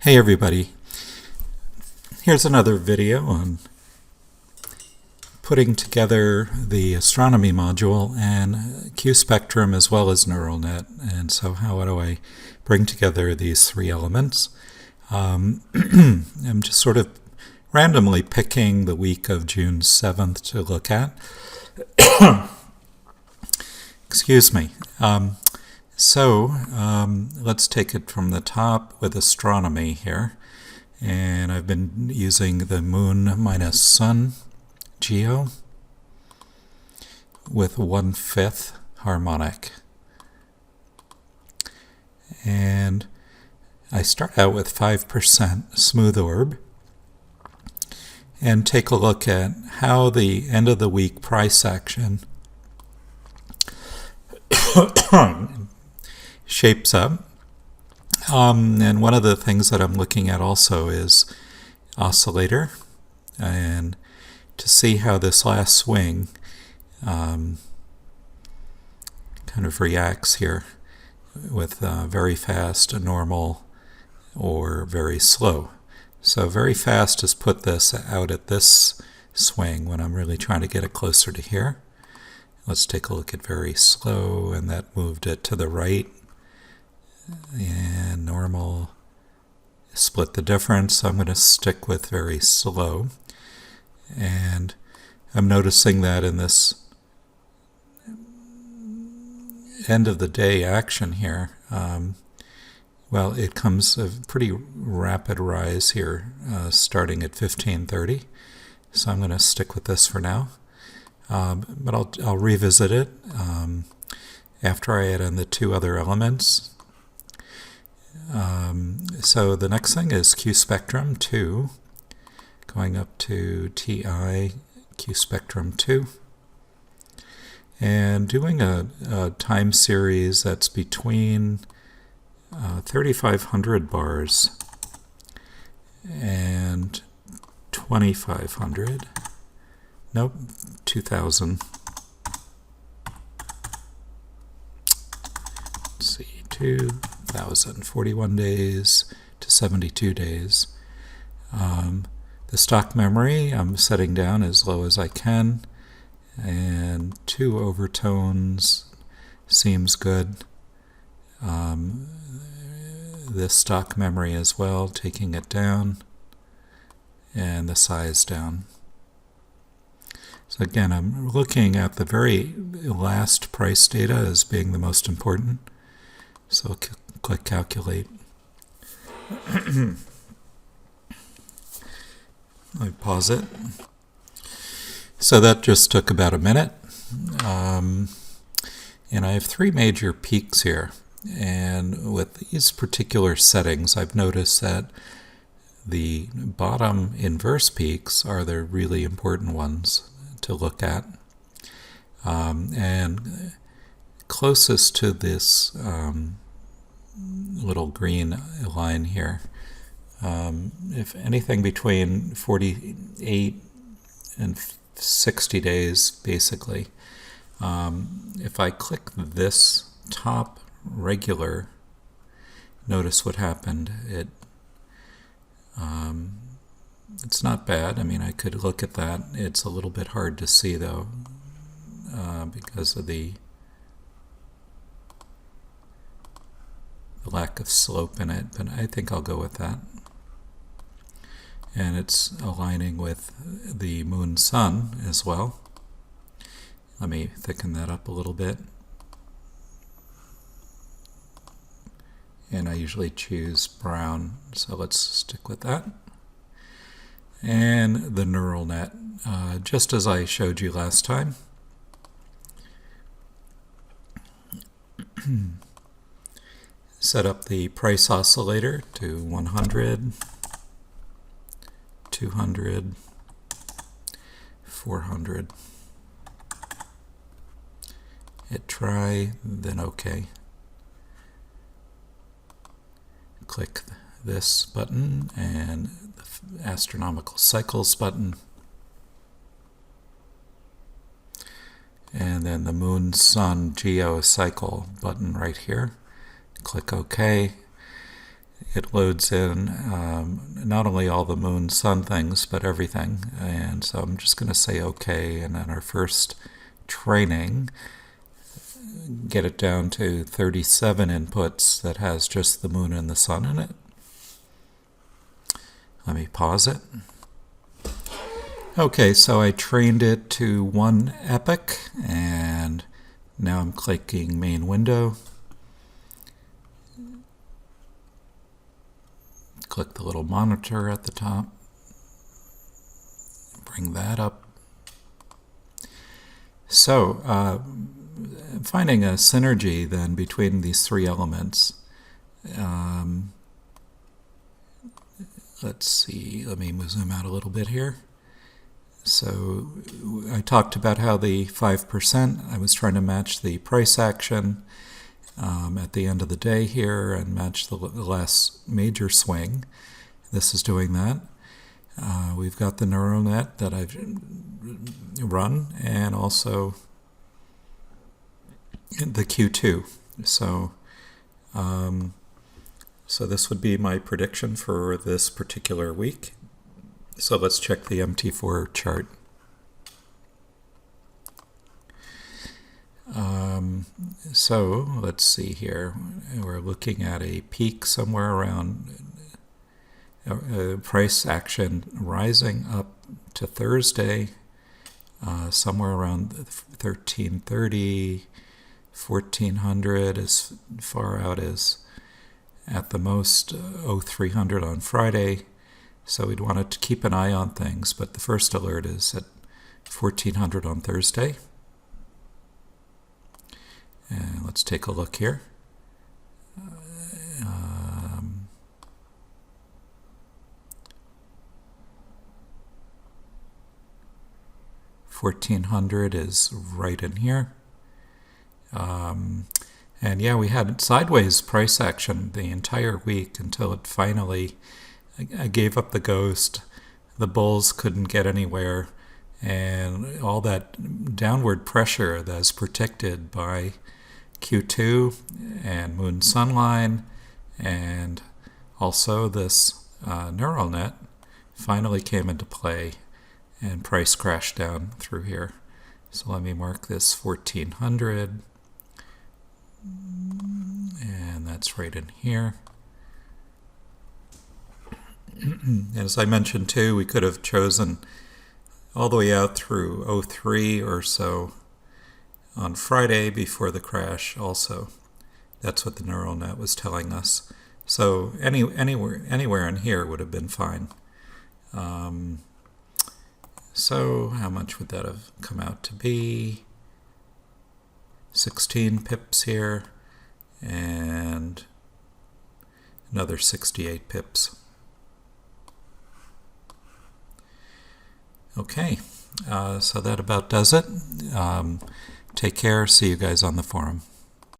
Hey everybody, here's another video on putting together the astronomy module and Q-spectrum as well as neural net. And so how do I bring together these three elements? I'm just sort of randomly picking the week of June 7th to look at. Excuse me. Let's take it from the top with astronomy here. And I've been using the moon minus sun geo with 1/5 harmonic. And I start out with 5% smooth orb and take a look at how the end of the week price action shapes up. And one of the things that I'm looking at also is oscillator, and to see how this last swing kind of reacts here with very fast, a normal, or very slow. So very fast has put this out at this swing when I'm really trying to get it closer to here. Let's take a look at very slow, and that moved it to the right. And normal split the difference. So I'm going to stick with very slow. And I'm noticing that in this end of the day action here, well, it comes a pretty rapid rise here, starting at 15:30. So I'm going to stick with this for now. But I'll revisit it after I add in the two other elements. So the next thing is Q-spectrum 2, going up to TI Q-spectrum 2, and doing a time series that's between 3,500 bars and 2,500. Nope, 2,000. Let's see, 2,041 days to 72 days. The stock memory I'm setting down as low as I can, and 2 overtones seems good. This stock memory as well, taking it down, and the size down. So again, I'm looking at the very last price data as being the most important. So I'll click calculate. I pause it. So that just took about a minute. And I have 3 major peaks here. And with these particular settings, I've noticed that the bottom inverse peaks are the really important ones to look at. And closest to this little green line here, if anything between 48 and 60 days, basically. If I click this top regular, notice what happened. It's not bad. I mean, I could look at that. It's a little bit hard to see though, because of the lack of slope in it, but I think I'll go with that. And it's aligning with the moon sun as well. Let me thicken that up a little bit. And I usually choose brown, so let's stick with that. And the neural net, just as I showed you last time. Set up the price oscillator to 100, 200, 400. Hit try, then OK. Click this button and the astronomical cycles button. And then the moon sun geo cycle button right here. Click OK. it loads in not only all the moon sun things, but everything. And so I'm just going to say OK, and then our first training, get it down to 37 inputs that has just the moon and the sun in it. Let me pause it. Okay, so I trained it to 1 epoch, and now I'm clicking main window. Click the little monitor at the top. Bring that up. So, finding a synergy then between these 3 elements. Let's see, let me zoom out a little bit here. So I talked about how the 5%, I was trying to match the price action at the end of the day here and match the last major swing. This is doing that. We've got the neural net that I've run, and also the Q2. So this would be my prediction for this particular week. So let's check the MT4 chart. So let's see here. We're looking at a peak somewhere around price action rising up to Thursday, somewhere around 1330, 1400, as far out as at the most 0300 on Friday. So we'd want to keep an eye on things, but the first alert is at 1400 on Thursday. And let's take a look here. 1400 is right in here. And yeah, we had sideways price action the entire week until it finally, I gave up the ghost. The bulls couldn't get anywhere, and all that downward pressure that's protected by Q2 and moon sun line, and also this neural net finally came into play, and price crashed down through here. So let me mark this 1400, and that's right in here. As I mentioned too, we could have chosen all the way out through 03 or so on Friday before the crash also. That's what the neural net was telling us. So anywhere in here would have been fine. So how much would that have come out to be? 16 pips here, and another 68 pips. Okay, so that about does it. Take care. See you guys on the forum.